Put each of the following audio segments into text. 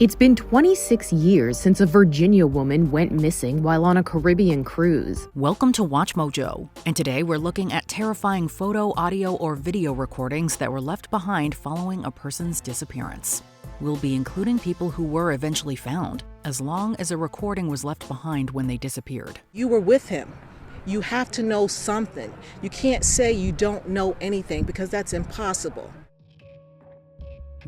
It's been 26 years since a Virginia woman went missing while on a Caribbean cruise. Welcome to Watch Mojo, and today we're looking at terrifying photo, audio, or video recordings that were left behind following a person's disappearance. We'll be including people who were eventually found, as long as a recording was left behind when they disappeared. You were with him. You have to know something. You can't say you don't know anything because that's impossible.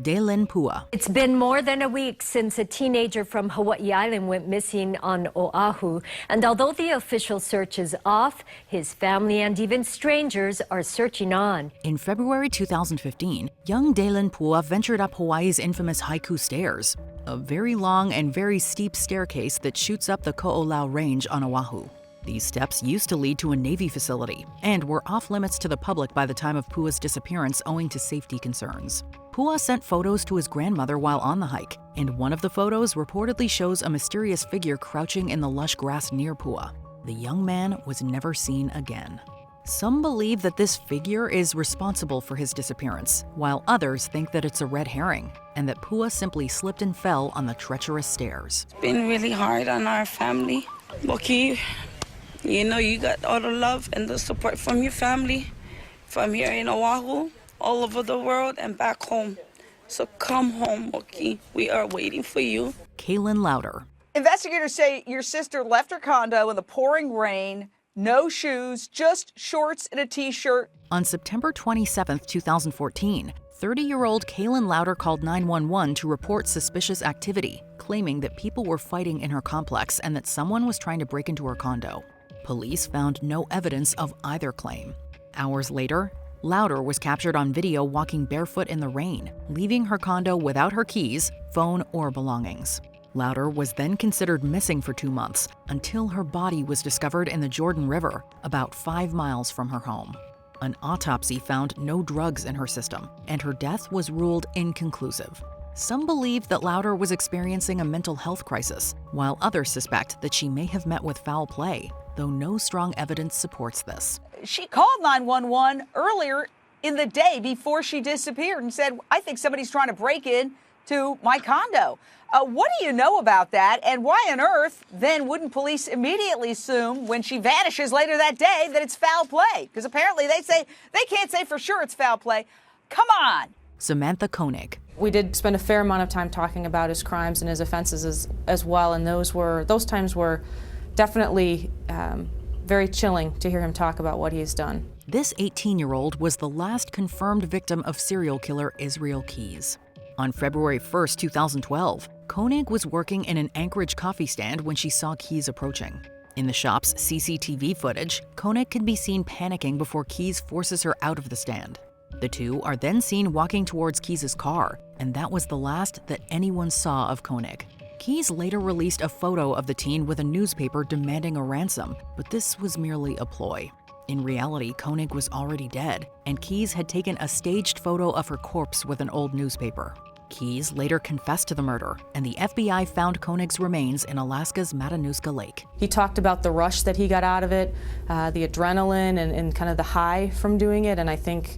Daylenn Pua. It's been more than a week since a teenager from Hawaii Island went missing on Oahu. And although the official search is off, his family and even strangers are searching on. In February 2015, young Daylenn Pua ventured up Hawaii's infamous Haiku Stairs, a very long and very steep staircase that shoots up the Ko'olau Range on Oahu. These steps used to lead to a Navy facility and were off limits to the public by the time of Pua's disappearance owing to safety concerns. Pua sent photos to his grandmother while on the hike, and one of the photos reportedly shows a mysterious figure crouching in the lush grass near Pua. The young man was never seen again. Some believe that this figure is responsible for his disappearance, while others think that it's a red herring, and that Pua simply slipped and fell on the treacherous stairs. It's been really hard on our family. Okay, you know, you got all the love and the support from your family, from here in Oahu, all over the world, and back home. So come home, okay? We are waiting for you. Kayelyn Louder. Investigators say your sister left her condo in the pouring rain, no shoes, just shorts and a t-shirt. On September 27, 2014, 30-year-old Kayelyn Louder called 911 to report suspicious activity, claiming that people were fighting in her complex and that someone was trying to break into her condo. Police found no evidence of either claim. Hours later, Louder was captured on video walking barefoot in the rain, leaving her condo without her keys, phone, or belongings. Louder was then considered missing for 2 months until her body was discovered in the Jordan River, about 5 miles from her home. An autopsy found no drugs in her system, and her death was ruled inconclusive. Some believe that Louder was experiencing a mental health crisis, while others suspect that she may have met with foul play, though no strong evidence supports this. She called 911 earlier in the day before she disappeared and said, I think somebody's trying to break in to my condo. What do you know about that? And why on earth then wouldn't police immediately assume when she vanishes later that day that it's foul play? Because apparently they can't say for sure it's foul play. Come on. Samantha Koenig. We did spend a fair amount of time talking about his crimes and his offenses as well, and those times were definitely very chilling to hear him talk about what he's done. This 18-year-old was the last confirmed victim of serial killer Israel Keyes. On February 1, 2012, Koenig was working in an Anchorage coffee stand when she saw Keyes approaching. In the shop's CCTV footage, Koenig can be seen panicking before Keyes forces her out of the stand. The two are then seen walking towards Keyes' car, and that was the last that anyone saw of Koenig. Keyes later released a photo of the teen with a newspaper demanding a ransom, but this was merely a ploy. In reality, Koenig was already dead, and Keyes had taken a staged photo of her corpse with an old newspaper. Keyes later confessed to the murder, and the FBI found Koenig's remains in Alaska's Matanuska Lake. He talked about the rush that he got out of it, the adrenaline and kind of the high from doing it, and I think,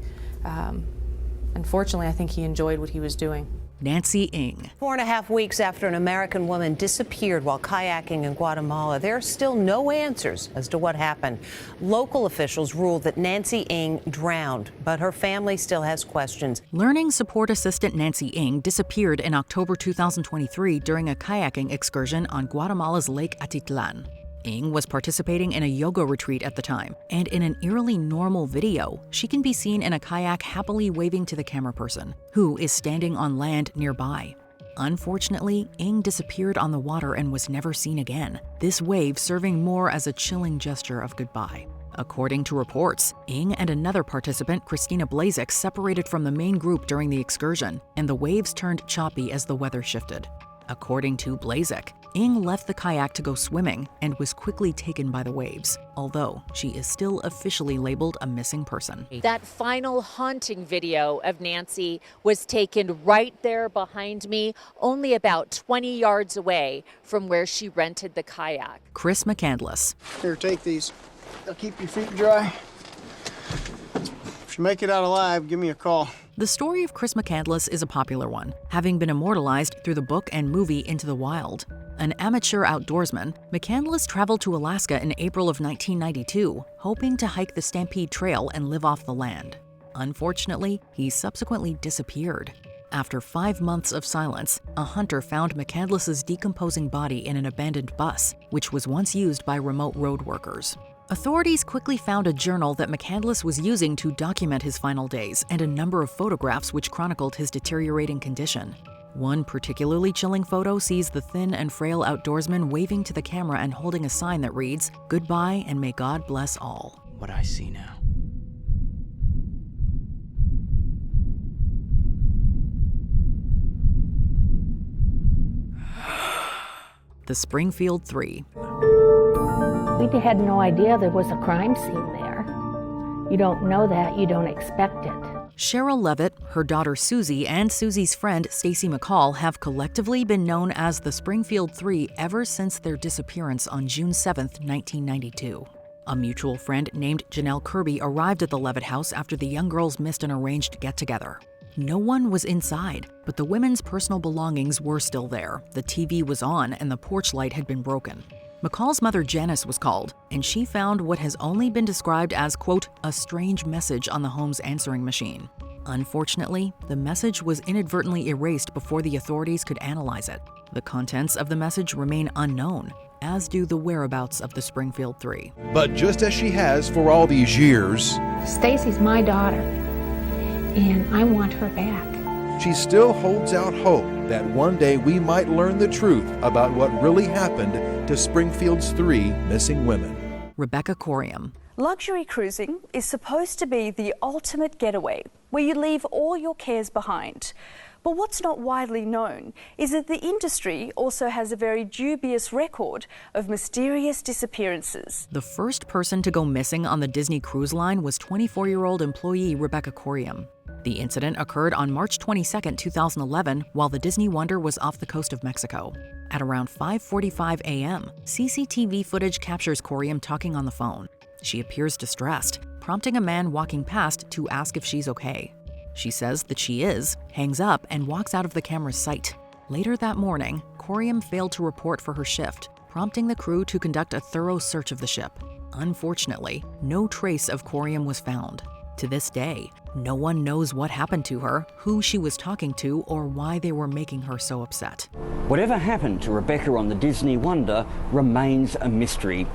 unfortunately, I think he enjoyed what he was doing. Nancy Ng. 4.5 weeks after an American woman disappeared while kayaking in Guatemala, there are still no answers as to what happened. Local officials ruled that Nancy Ng drowned, but her family still has questions. Learning support assistant Nancy Ng disappeared in October 2023 during a kayaking excursion on Guatemala's Lake Atitlan. Ng was participating in a yoga retreat at the time, and in an eerily normal video, she can be seen in a kayak happily waving to the camera person, who is standing on land nearby. Unfortunately, Ng disappeared on the water and was never seen again, this wave serving more as a chilling gesture of goodbye. According to reports, Ng and another participant, Christina Blazek, separated from the main group during the excursion, and the waves turned choppy as the weather shifted. According to Blazek, Ng left the kayak to go swimming and was quickly taken by the waves, although she is still officially labeled a missing person. That final haunting video of Nancy was taken right there behind me, only about 20 yards away from where she rented the kayak. Kris McCandless. Here, take these. They'll keep your feet dry. If you make it out alive, give me a call. The story of Kris McCandless is a popular one, having been immortalized through the book and movie Into the Wild. An amateur outdoorsman, McCandless traveled to Alaska in April of 1992, hoping to hike the Stampede Trail and live off the land. Unfortunately, he subsequently disappeared. After 5 months of silence, a hunter found McCandless's decomposing body in an abandoned bus, which was once used by remote road workers. Authorities quickly found a journal that McCandless was using to document his final days and a number of photographs which chronicled his deteriorating condition. One particularly chilling photo sees the thin and frail outdoorsman waving to the camera and holding a sign that reads, "Goodbye and may God bless all." What I see now. The Springfield Three. We had no idea there was a crime scene there. You don't know that, you don't expect it. Cheryl Levitt, her daughter Susie, and Susie's friend Stacy McCall have collectively been known as the Springfield Three ever since their disappearance on June 7, 1992. A mutual friend named Janelle Kirby arrived at the Levitt house after the young girls missed an arranged get-together. No one was inside, but the women's personal belongings were still there. The TV was on and the porch light had been broken. McCall's mother Janice was called, and she found what has only been described as, quote, a strange message on the home's answering machine. Unfortunately, the message was inadvertently erased before the authorities could analyze it. The contents of the message remain unknown, as do the whereabouts of the Springfield Three. But just as she has for all these years, Stacy's my daughter, and I want her back. she still holds out hope that one day we might learn the truth about what really happened to Springfield's 3 missing women. Rebecca Corium. Luxury cruising is supposed to be the ultimate getaway, where you leave all your cares behind. But what's not widely known is that the industry also has a very dubious record of mysterious disappearances. The first person to go missing on the Disney Cruise Line was 24-year-old employee Rebecca Corium. The incident occurred on March 22, 2011, while the Disney Wonder was off the coast of Mexico. At around 5:45 a.m., CCTV footage captures Corium talking on the phone. She appears distressed, prompting a man walking past to ask if she's okay. She says that she is, hangs up, and walks out of the camera's sight. Later that morning, Corium failed to report for her shift, prompting the crew to conduct a thorough search of the ship. Unfortunately, no trace of Corium was found. To this day, no one knows what happened to her, who she was talking to, or why they were making her so upset. Whatever happened to Rebecca on the Disney Wonder remains a mystery.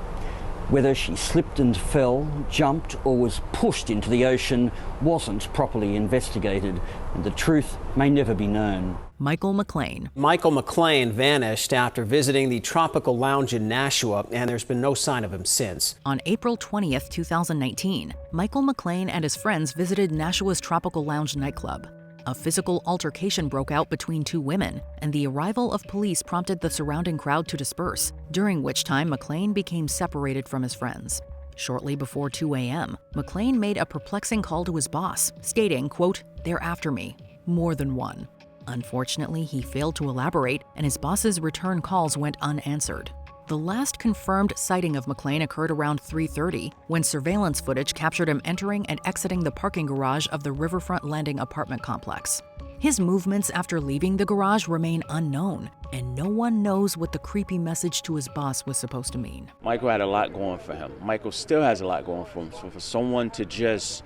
Whether she slipped and fell, jumped, or was pushed into the ocean wasn't properly investigated, and the truth may never be known. Michael McClain. Michael McClain vanished after visiting the Tropical Lounge in Nashua, and there's been no sign of him since. On April 20th, 2019, Michael McClain and his friends visited Nashua's Tropical Lounge nightclub. A physical altercation broke out between two women, and the arrival of police prompted the surrounding crowd to disperse, during which time McClain became separated from his friends. Shortly before 2 a.m., McClain made a perplexing call to his boss, stating, quote, "They're after me, more than one." Unfortunately, he failed to elaborate, and his boss's return calls went unanswered. The last confirmed sighting of McClain occurred around 3:30, when surveillance footage captured him entering and exiting the parking garage of the Riverfront Landing apartment complex. His movements after leaving the garage remain unknown, and no one knows what the creepy message to his boss was supposed to mean. Michael had a lot going for him. Michael still has a lot going for him. So for someone to just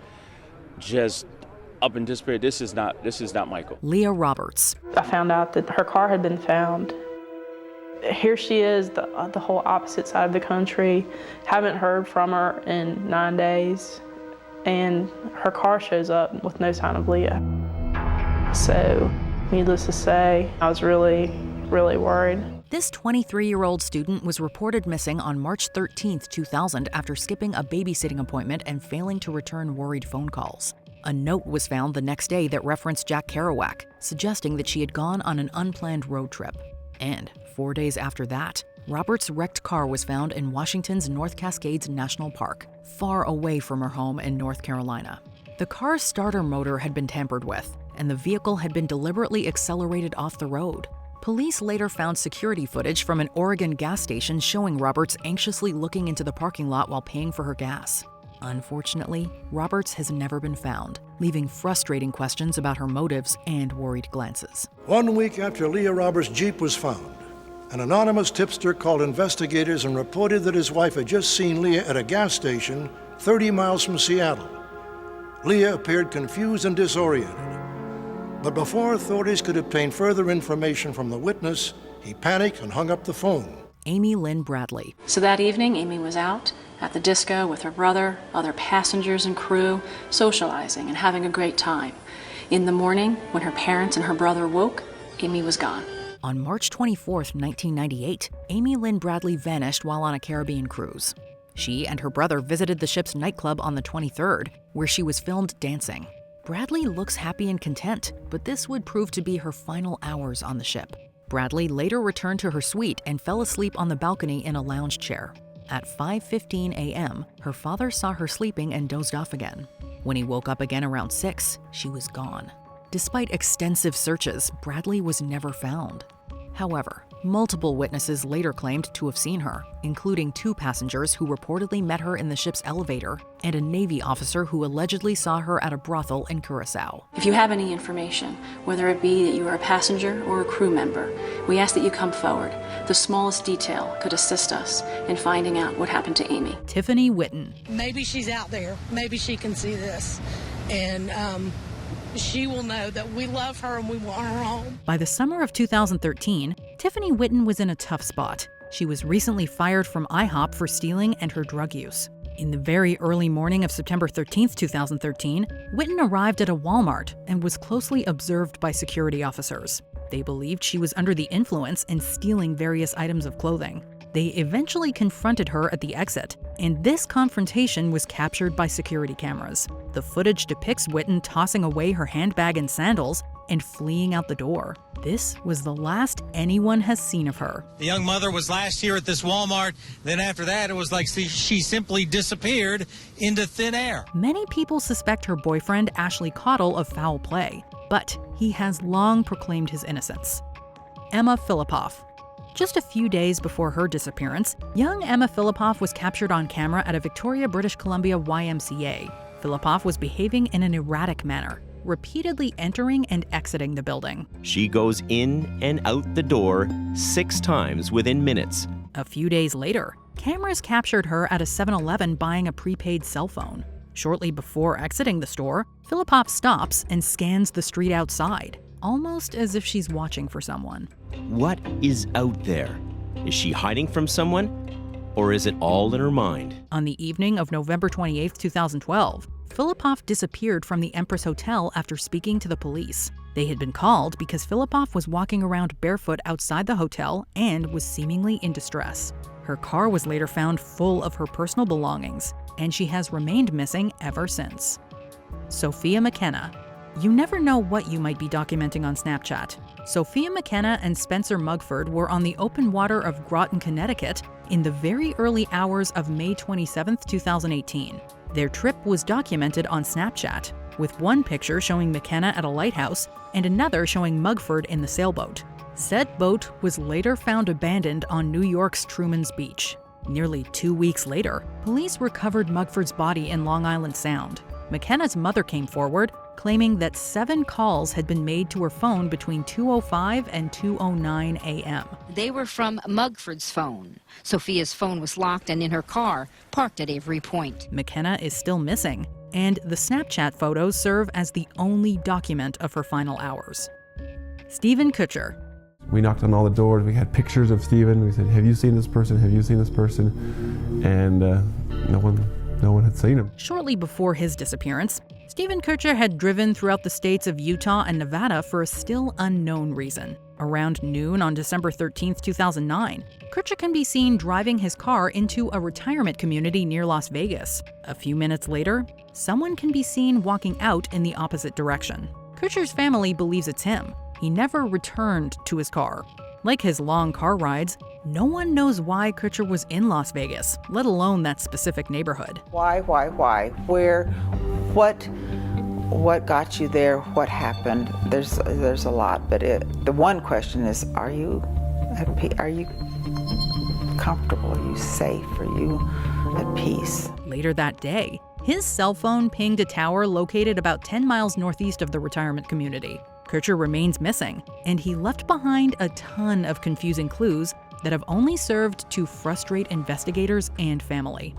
up and disappear, this is not Michael. Leah Roberts. I found out that her car had been found. Here she is, the whole opposite side of the country. Haven't heard from her in 9 days, and her car shows up with no sign of Leah. So, needless to say, I was really, really worried. This 23-year-old student was reported missing on March 13, 2000 after skipping a babysitting appointment and failing to return worried phone calls. A note was found the next day that referenced Jack Kerouac, suggesting that she had gone on an unplanned road trip. And 4 days after that, Roberts' wrecked car was found in Washington's North Cascades National Park, far away from her home in North Carolina. The car's starter motor had been tampered with, and the vehicle had been deliberately accelerated off the road. Police later found security footage from an Oregon gas station showing Roberts anxiously looking into the parking lot while paying for her gas. Unfortunately, Roberts has never been found, leaving frustrating questions about her motives and worried glances. 1 week after Leah Roberts' Jeep was found, an anonymous tipster called investigators and reported that his wife had just seen Leah at a gas station 30 miles from Seattle. Leah appeared confused and disoriented. But before authorities could obtain further information from the witness, he panicked and hung up the phone. Lynn Bradley. So that evening, Amy was out at the disco with her brother, other passengers and crew, socializing and having a great time. In the morning, when her parents and her brother woke, Amy was gone. On March 24, 1998, Lynn Bradley vanished while on a Caribbean cruise. She and her brother visited the ship's nightclub on the 23rd, where she was filmed dancing. Bradley looks happy and content, but this would prove to be her final hours on the ship. Bradley later returned to her suite and fell asleep on the balcony in a lounge chair. At 5:15 a.m., her father saw her sleeping and dozed off again. When he woke up again around 6, she was gone. Despite extensive searches, Bradley was never found. However, multiple witnesses later claimed to have seen her, including 2 passengers who reportedly met her in the ship's elevator and a Navy officer who allegedly saw her at a brothel in Curacao. If you have any information, whether it be that you are a passenger or a crew member, we ask that you come forward. The smallest detail could assist us in finding out what happened to Amy. Tiffany Whitton. Maybe she's out there. Maybe she can see this. And she will know that we love her and we want her home. By the summer of 2013, Tiffany Whitton was in a tough spot. She was recently fired from IHOP for stealing and her drug use. In the very early morning of September 13, 2013, Whitton arrived at a Walmart and was closely observed by security officers. They believed she was under the influence and stealing various items of clothing. They eventually confronted her at the exit, and this confrontation was captured by security cameras. The footage depicts Whitton tossing away her handbag and sandals and fleeing out the door. This was the last anyone has seen of her. The young mother was last here at this Walmart. Then after that, it was like she simply disappeared into thin air. Many people suspect her boyfriend, Ashley Cottle, of foul play, but he has long proclaimed his innocence. Emma Fillipoff. Just a few days before her disappearance, young Emma Fillipoff was captured on camera at a Victoria, British Columbia YMCA. Fillipoff was behaving in an erratic manner, repeatedly entering and exiting the building. She goes in and out the door 6 times within minutes. A few days later, cameras captured her at a 7-Eleven buying a prepaid cell phone. Shortly before exiting the store, Fillipoff stops and scans the street outside, almost as if she's watching for someone. What is out there? Is she hiding from someone? Or is it all in her mind? On the evening of November 28, 2012, Fillipoff disappeared from the Empress Hotel after speaking to the police. They had been called because Fillipoff was walking around barefoot outside the hotel and was seemingly in distress. Her car was later found full of her personal belongings, and she has remained missing ever since. Sofia McKenna. You never know what you might be documenting on Snapchat. Sofia McKenna and Spencer Mugford were on the open water of Groton, Connecticut in the very early hours of May 27, 2018. Their trip was documented on Snapchat, with one picture showing McKenna at a lighthouse and another showing Mugford in the sailboat. Said boat was later found abandoned on New York's Truman's Beach. Nearly 2 weeks later, police recovered Mugford's body in Long Island Sound. McKenna's mother came forward, claiming that 7 calls had been made to her phone between 2:05 and 2:09 a.m. They were from Mugford's phone. Sophia's phone was locked and in her car, parked at Avery Point. McKenna is still missing, and the Snapchat photos serve as the only document of her final hours. Stephen Koecher. We knocked on all the doors. We had pictures of Stephen. We said, "Have you seen this person? Have you seen this person?" And no one had seen him. Shortly before his disappearance, Stephen Koecher had driven throughout the states of Utah and Nevada for a still unknown reason. Around noon on December 13, 2009, Koecher can be seen driving his car into a retirement community near Las Vegas. A few minutes later, someone can be seen walking out in the opposite direction. Koecher's family believes it's him. He never returned to his car. Like his long car rides, no one knows why Koecher was in Las Vegas, let alone that specific neighborhood. Why? Where? What got you there? What happened? There's a lot, but the one question is, are you comfortable? Are you safe? Are you at peace? Later that day, his cell phone pinged a tower located about 10 miles northeast of the retirement community. Koecher remains missing, and he left behind a ton of confusing clues that have only served to frustrate investigators and family.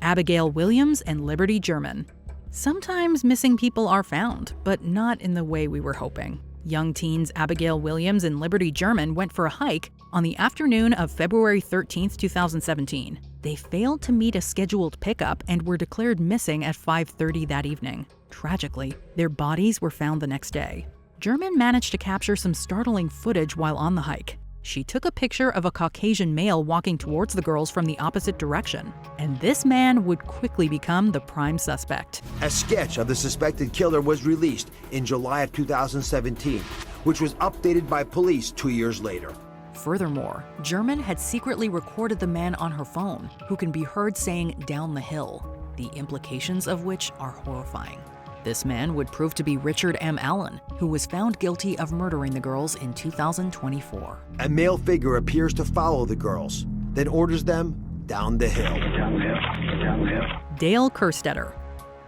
Abigail Williams and Liberty German. Sometimes missing people are found, but not in the way we were hoping. Young teens Abigail Williams and Liberty German went for a hike on the afternoon of February 13, 2017. They failed to meet a scheduled pickup and were declared missing at 5:30 that evening. Tragically, their bodies were found the next day. German managed to capture some startling footage while on the hike. She took a picture of a Caucasian male walking towards the girls from the opposite direction, and this man would quickly become the prime suspect. A sketch of the suspected killer was released in July of 2017, which was updated by police 2 years later. Furthermore, German had secretly recorded the man on her phone, who can be heard saying "down the hill," the implications of which are horrifying. This man would prove to be Richard M. Allen, who was found guilty of murdering the girls in 2024. A male figure appears to follow the girls, then orders them down the hill. Dale Kerstetter.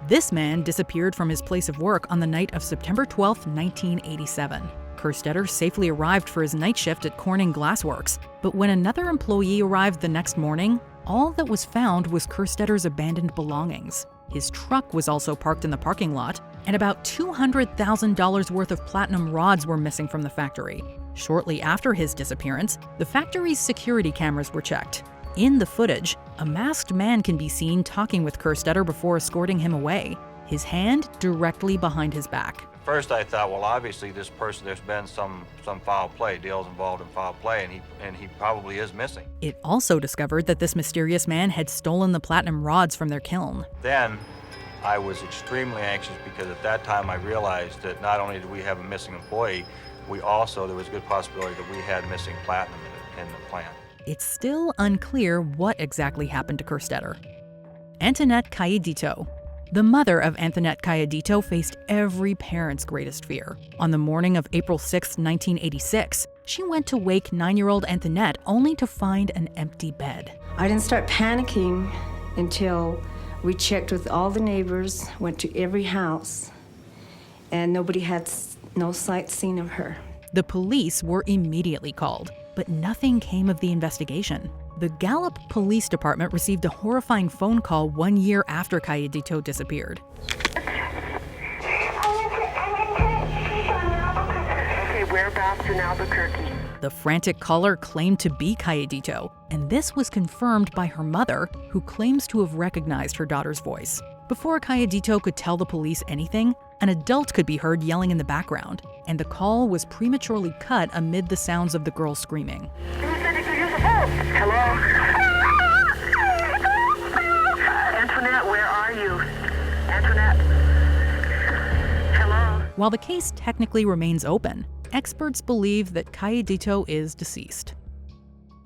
This man disappeared from his place of work on the night of September 12, 1987. Kerstetter safely arrived for his night shift at Corning Glassworks, but when another employee arrived the next morning, all that was found was Kerstetter's abandoned belongings. His truck was also parked in the parking lot, and about $200,000 worth of platinum rods were missing from the factory. Shortly after his disappearance, the factory's security cameras were checked. In the footage, a masked man can be seen talking with Kerstetter before escorting him away, his hand directly behind his back. First I thought, well, obviously this person, there's been some foul play. Dale's involved in foul play, and he probably is missing. It also discovered that this mysterious man had stolen the platinum rods from their kiln. Then I was extremely anxious because at that time I realized that not only did we have a missing employee, there was a good possibility that we had missing platinum in the plant. It's still unclear what exactly happened to Kerstetter. Anthonette Cayedito. The mother of Anthonette Cayedito faced every parent's greatest fear. On the morning of April 6, 1986, she went to wake 9-year-old Anthonette only to find an empty bed. I didn't start panicking until we checked with all the neighbors, went to every house, and nobody had no sight seen of her. The police were immediately called, but nothing came of the investigation. The Gallup Police Department received a horrifying phone call 1 year after Cayedito disappeared. Okay, whereabouts in Albuquerque? The frantic caller claimed to be Cayedito, and this was confirmed by her mother, who claims to have recognized her daughter's voice. Before Cayedito could tell the police anything, an adult could be heard yelling in the background, and the call was prematurely cut amid the sounds of the girl screaming. Hello? Anthonette, where are you? Anthonette? Hello? While the case technically remains open, experts believe that Cayedito is deceased.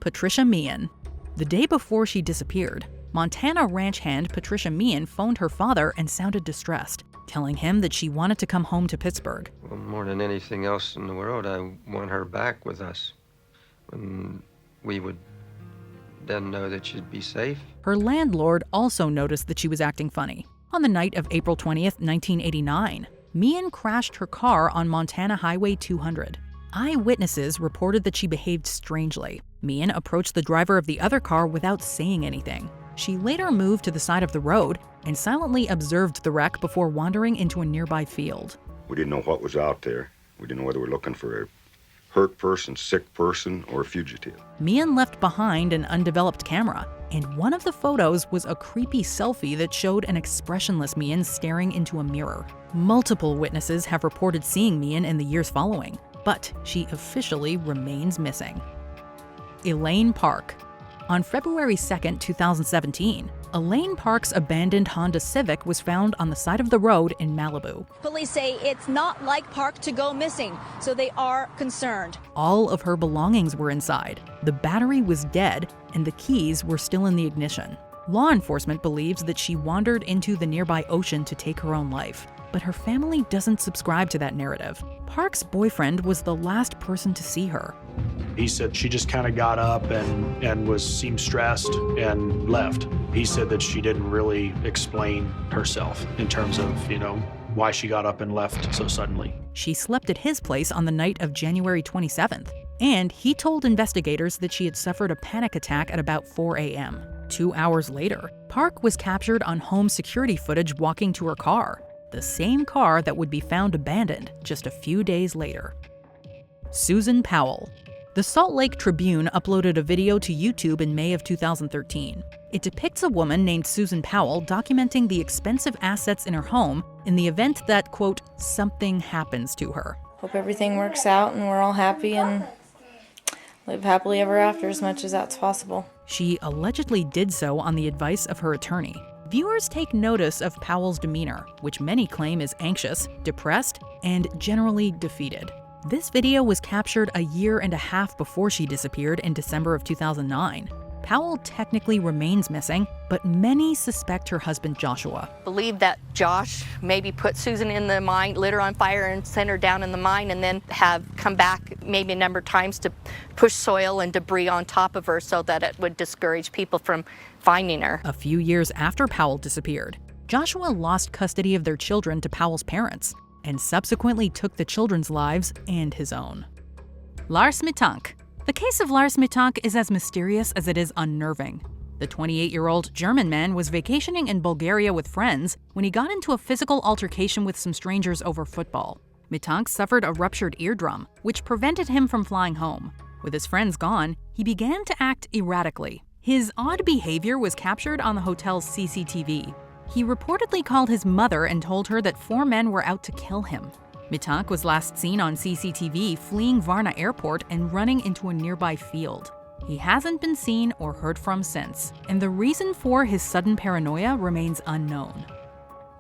Patricia Meehan. The day before she disappeared, Montana ranch hand Patricia Meehan phoned her father and sounded distressed, telling him that she wanted to come home to Pittsburgh. Well, more than anything else in the world, I want her back with us. When we would then know that she'd be safe. Her landlord also noticed that she was acting funny. On the night of April 20th, 1989, Meehan crashed her car on Montana Highway 200. Eyewitnesses reported that she behaved strangely. Meehan approached the driver of the other car without saying anything. She later moved to the side of the road and silently observed the wreck before wandering into a nearby field. We didn't know what was out there. We didn't know whether we were looking for a hurt person, sick person, or a fugitive. Meehan left behind an undeveloped camera, and one of the photos was a creepy selfie that showed an expressionless Meehan staring into a mirror. Multiple witnesses have reported seeing Meehan in the years following, but she officially remains missing. Elaine Park. On February 2, 2017, Elaine Park's abandoned Honda Civic was found on the side of the road in Malibu. Police say it's not like Park to go missing, so they are concerned. All of her belongings were inside. The battery was dead, and the keys were still in the ignition. Law enforcement believes that she wandered into the nearby ocean to take her own life. But her family doesn't subscribe to that narrative. Park's boyfriend was the last person to see her. He said she just kind of got up and seemed stressed and left. He said that she didn't really explain herself in terms of, why she got up and left so suddenly. She slept at his place on the night of January 27th, and he told investigators that she had suffered a panic attack at about 4 a.m. 2 hours later, Park was captured on home security footage walking to her car, the same car that would be found abandoned just a few days later. Susan Powell. The Salt Lake Tribune uploaded a video to YouTube in May of 2013. It depicts a woman named Susan Powell documenting the expensive assets in her home in the event that, quote, something happens to her. Hope everything works out and we're all happy and live happily ever after as much as that's possible. She allegedly did so on the advice of her attorney. Viewers take notice of Powell's demeanor, which many claim is anxious, depressed, and generally defeated. This video was captured a year and a half before she disappeared in December of 2009. Powell technically remains missing, but many suspect her husband Joshua. Believe that Josh maybe put Susan in the mine, lit her on fire and sent her down in the mine, and then have come back maybe a number of times to push soil and debris on top of her so that it would discourage people from finding her. A few years after Powell disappeared, Joshua lost custody of their children to Powell's parents and subsequently took the children's lives and his own. Lars Mittank. The case of Lars Mittank is as mysterious as it is unnerving. The 28-year-old German man was vacationing in Bulgaria with friends when he got into a physical altercation with some strangers over football. Mittank suffered a ruptured eardrum, which prevented him from flying home. With his friends gone, he began to act erratically. His odd behavior was captured on the hotel's CCTV. He reportedly called his mother and told her that 4 men were out to kill him. Mittank was last seen on CCTV fleeing Varna Airport and running into a nearby field. He hasn't been seen or heard from since, and the reason for his sudden paranoia remains unknown.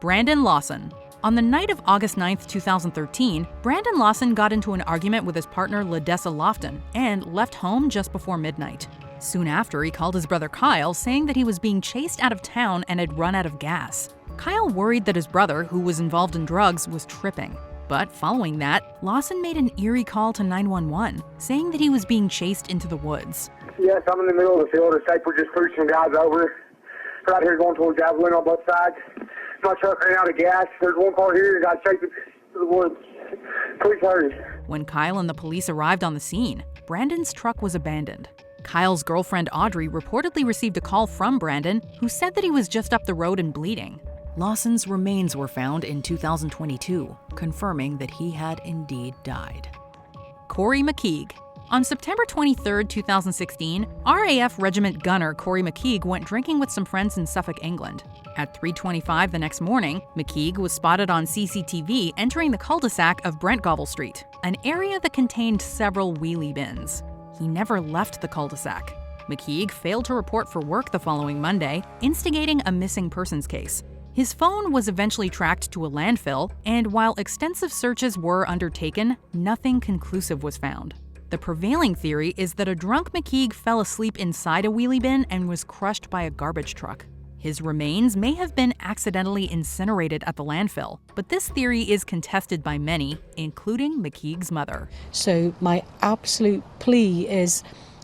Brandon Lawson. On the night of August 9, 2013, Brandon Lawson got into an argument with his partner Ledessa Lofton and left home just before midnight. Soon after, he called his brother Kyle, saying that he was being chased out of town and had run out of gas. Kyle worried that his brother, who was involved in drugs, was tripping. But following that, Lawson made an eerie call to 911, saying that he was being chased into the woods. Yes, I'm in the middle of the field. It's like we're just pushing guys over. Right here going towards Javelin on both sides. My truck ran out of gas. There's one car here that got chased into the woods. Please hurry. When Kyle and the police arrived on the scene, Brandon's truck was abandoned. Kyle's girlfriend Audrey reportedly received a call from Brandon, who said that he was just up the road and bleeding. Lawson's remains were found in 2022, confirming that he had indeed died. Corrie McKeague. On September 23, 2016, RAF Regiment gunner Corrie McKeague went drinking with some friends in Suffolk, England. At 3:25 the next morning, McKeague was spotted on CCTV entering the cul-de-sac of Brentgobble Street, an area that contained several wheelie bins. He never left the cul-de-sac. McKeague failed to report for work the following Monday, instigating a missing persons case. His phone was eventually tracked to a landfill, and while extensive searches were undertaken, nothing conclusive was found. The prevailing theory is that a drunk McKeague fell asleep inside a wheelie bin and was crushed by a garbage truck. His remains may have been accidentally incinerated at the landfill, but this theory is contested by many, including McKeague's mother. So my absolute plea is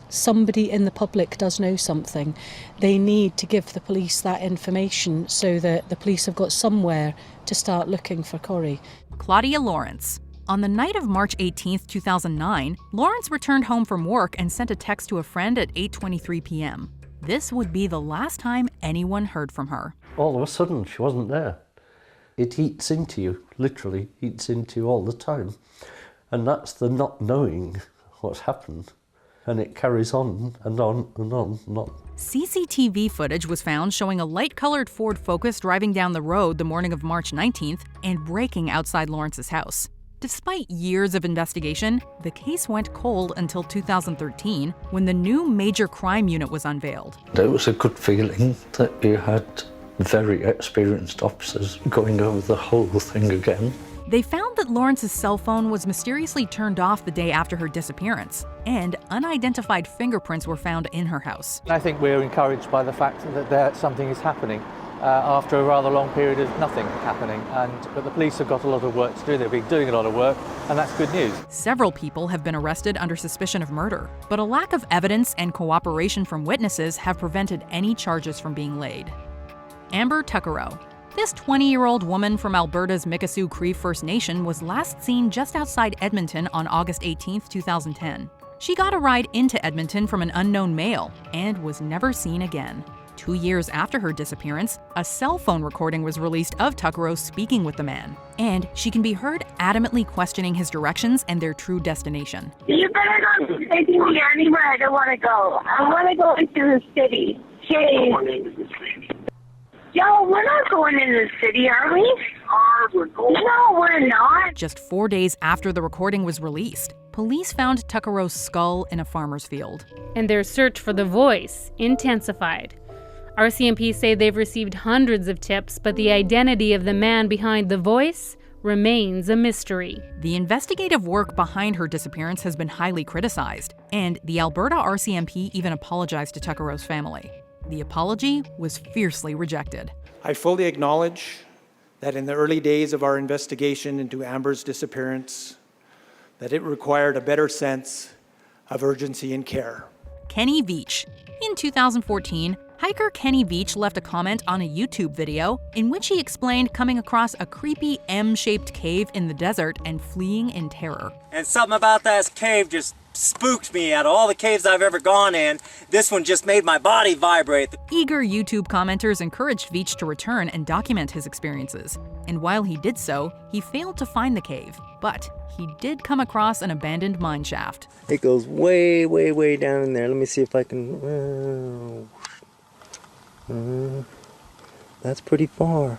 somebody in the public does know something. They need to give the police that information so that the police have got somewhere to start looking for Corrie. Claudia Lawrence. On the night of March 18, 2009, Lawrence returned home from work and sent a text to a friend at 8:23 p.m. This would be the last time anyone heard from her. All of a sudden, she wasn't there. It eats into you, literally eats into you all the time. And that's the not knowing what's happened. And it carries on and on and on and on. CCTV footage was found showing a light-colored Ford Focus driving down the road the morning of March 19th and braking outside Lawrence's house. Despite years of investigation, the case went cold until 2013, when the new Major Crime Unit was unveiled. It was a good feeling that you had very experienced officers going over the whole thing again. They found that Lawrence's cell phone was mysteriously turned off the day after her disappearance, and unidentified fingerprints were found in her house. I think we're encouraged by the fact that something is happening. after a rather long period of nothing happening. But the police have got a lot of work to do. They've been doing a lot of work, and that's good news. Several people have been arrested under suspicion of murder, but a lack of evidence and cooperation from witnesses have prevented any charges from being laid. Amber Tuccaro. This 20-year-old woman from Alberta's Mikisew Cree First Nation was last seen just outside Edmonton on August 18, 2010. She got a ride into Edmonton from an unknown male and was never seen again. 2 years after her disappearance, a cell phone recording was released of Tuccaro speaking with the man, and she can be heard adamantly questioning his directions and their true destination. You better not be taking me anywhere I don't want to go. I want to go into the city. Jeez. Yo, we're not going into the city, are we? No, we're not. Just 4 days after the recording was released, police found Tuccaro's skull in a farmer's field. And their search for the voice intensified. RCMP say they've received hundreds of tips, but the identity of the man behind the voice remains a mystery. The investigative work behind her disappearance has been highly criticized, and the Alberta RCMP even apologized to Tuccaro's family. The apology was fiercely rejected. I fully acknowledge that in the early days of our investigation into Amber's disappearance, that it required a better sense of urgency and care. Kenny Veach. In 2014, hiker Kenny Veach left a comment on a YouTube video in which he explained coming across a creepy M-shaped cave in the desert and fleeing in terror. And something about that cave just spooked me. Out of all the caves I've ever gone in, this one just made my body vibrate. Eager YouTube commenters encouraged Veach to return and document his experiences. And while he did so, he failed to find the cave. But he did come across an abandoned mine shaft. It goes way, way, way down in there. Let me see if I can... that's pretty far.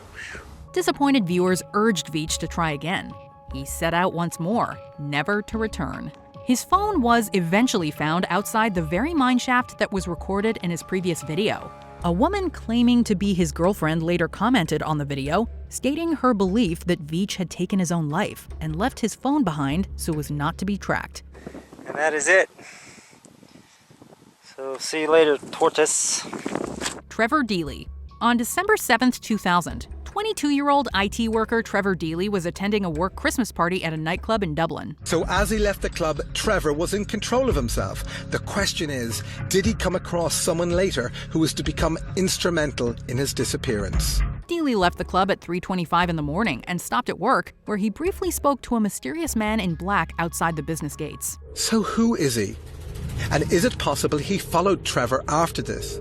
Disappointed viewers urged Veach to try again. He set out once more, never to return. His phone was eventually found outside the very mine shaft that was recorded in his previous video. A woman claiming to be his girlfriend later commented on the video, stating her belief that Veach had taken his own life and left his phone behind so as not to be tracked. And that is it. So see you later, tortoise. Trevor Deely. On December 7, 2000, 22-year-old IT worker Trevor Deely was attending a work Christmas party at a nightclub in Dublin. So as he left the club, Trevor was in control of himself. The question is, did he come across someone later who was to become instrumental in his disappearance? Deely left the club at 3:25 in the morning and stopped at work, where he briefly spoke to a mysterious man in black outside the business gates. So who is he? And is it possible he followed Trevor after this?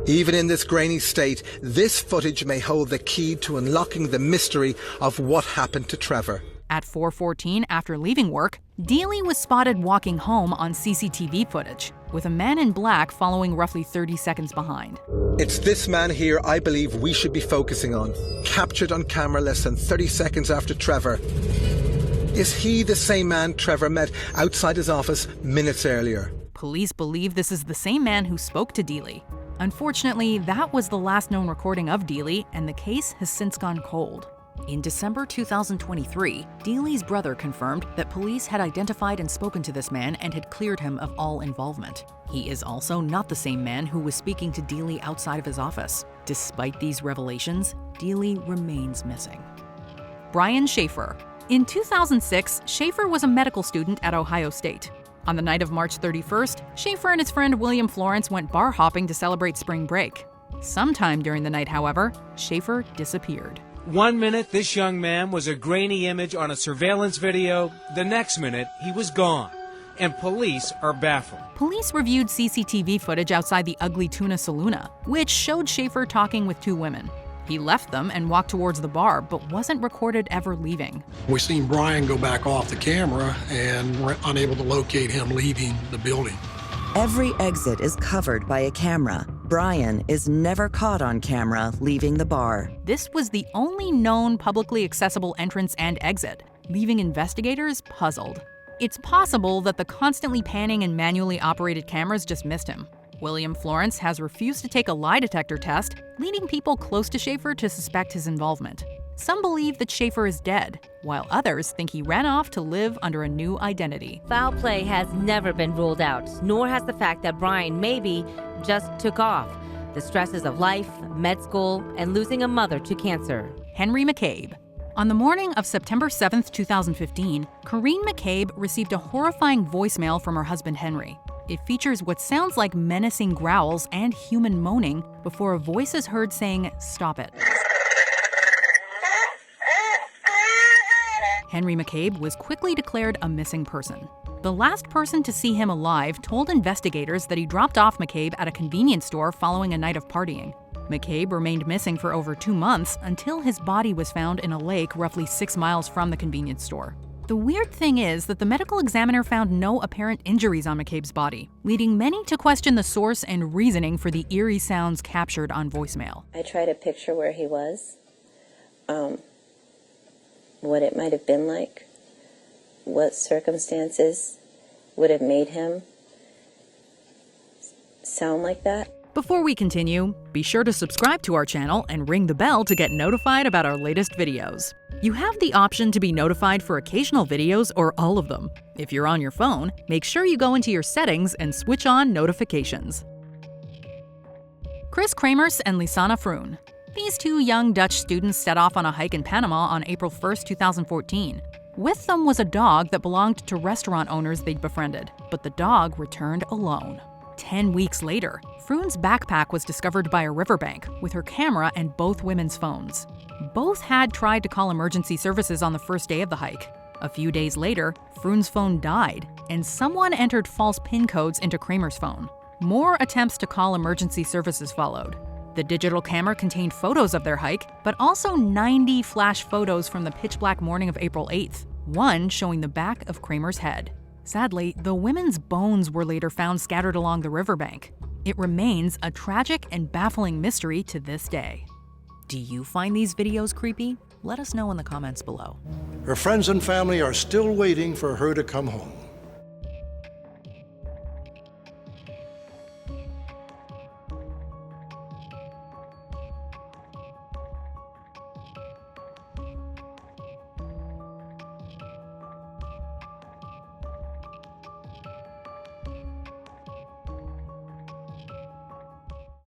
Even in this grainy state, this footage may hold the key to unlocking the mystery of what happened to Trevor. At 4:14 after leaving work, Deely was spotted walking home on CCTV footage, with a man in black following roughly 30 seconds behind. It's this man here I believe we should be focusing on, captured on camera less than 30 seconds after Trevor. Is he the same man Trevor met outside his office minutes earlier? Police believe this is the same man who spoke to Deely. Unfortunately, that was the last known recording of Deely, and the case has since gone cold. In December 2023, Deely's brother confirmed that police had identified and spoken to this man and had cleared him of all involvement. He is also not the same man who was speaking to Deely outside of his office. Despite these revelations, Deely remains missing. Brian Shaffer. In 2006, Shaffer was a medical student at Ohio State. On the night of March 31st, Shaffer and his friend William Florence went bar hopping to celebrate spring break. Sometime during the night, however, Shaffer disappeared. 1 minute, this young man was a grainy image on a surveillance video. The next minute, he was gone. And police are baffled. Police reviewed CCTV footage outside the Ugly Tuna Saloona, which showed Shaffer talking with two women. He left them and walked towards the bar, but wasn't recorded ever leaving. We seen Brian go back off the camera and were unable to locate him leaving the building. Every exit is covered by a camera. Brian is never caught on camera leaving the bar. This was the only known publicly accessible entrance and exit, leaving investigators puzzled. It's possible that the constantly panning and manually operated cameras just missed him. William Florence has refused to take a lie detector test, leading people close to Shaffer to suspect his involvement. Some believe that Shaffer is dead, while others think he ran off to live under a new identity. Foul play has never been ruled out, nor has the fact that Brian maybe just took off. the stresses of life, med school, and losing a mother to cancer. Henry McCabe. On the morning of September 7th, 2015, Corrie McKeague received a horrifying voicemail from her husband Henry. It features what sounds like menacing growls and human moaning before a voice is heard saying, "Stop it." Henry McCabe was quickly declared a missing person. The last person to see him alive told investigators that he dropped off McCabe at a convenience store following a night of partying. McCabe remained missing for over 2 months until his body was found in a lake roughly 6 miles from the convenience store. The weird thing is that the medical examiner found no apparent injuries on McCabe's body, leading many to question the source and reasoning for the eerie sounds captured on voicemail. I try to picture where he was, what it might have been like, what circumstances would have made him sound like that. Before we continue, be sure to subscribe to our channel and ring the bell to get notified about our latest videos. You have the option to be notified for occasional videos or all of them. If you're on your phone, make sure you go into your settings and switch on notifications. Kris Kremers and Lisanne Froon. These two young Dutch students set off on a hike in Panama on April 1st, 2014. With them was a dog that belonged to restaurant owners they'd befriended, but the dog returned alone. 10 weeks later, Froon's backpack was discovered by a riverbank with her camera and both women's phones. Both had tried to call emergency services on the first day of the hike. A few days later, Froon's phone died, and someone entered false PIN codes into Kramer's phone. More attempts to call emergency services followed. The digital camera contained photos of their hike, but also 90 flash photos from the pitch-black morning of April 8th, one showing the back of Kramer's head. Sadly, the women's bones were later found scattered along the riverbank. It remains a tragic and baffling mystery to this day. Do you find these videos creepy? Let us know in the comments below. Her friends and family are still waiting for her to come home.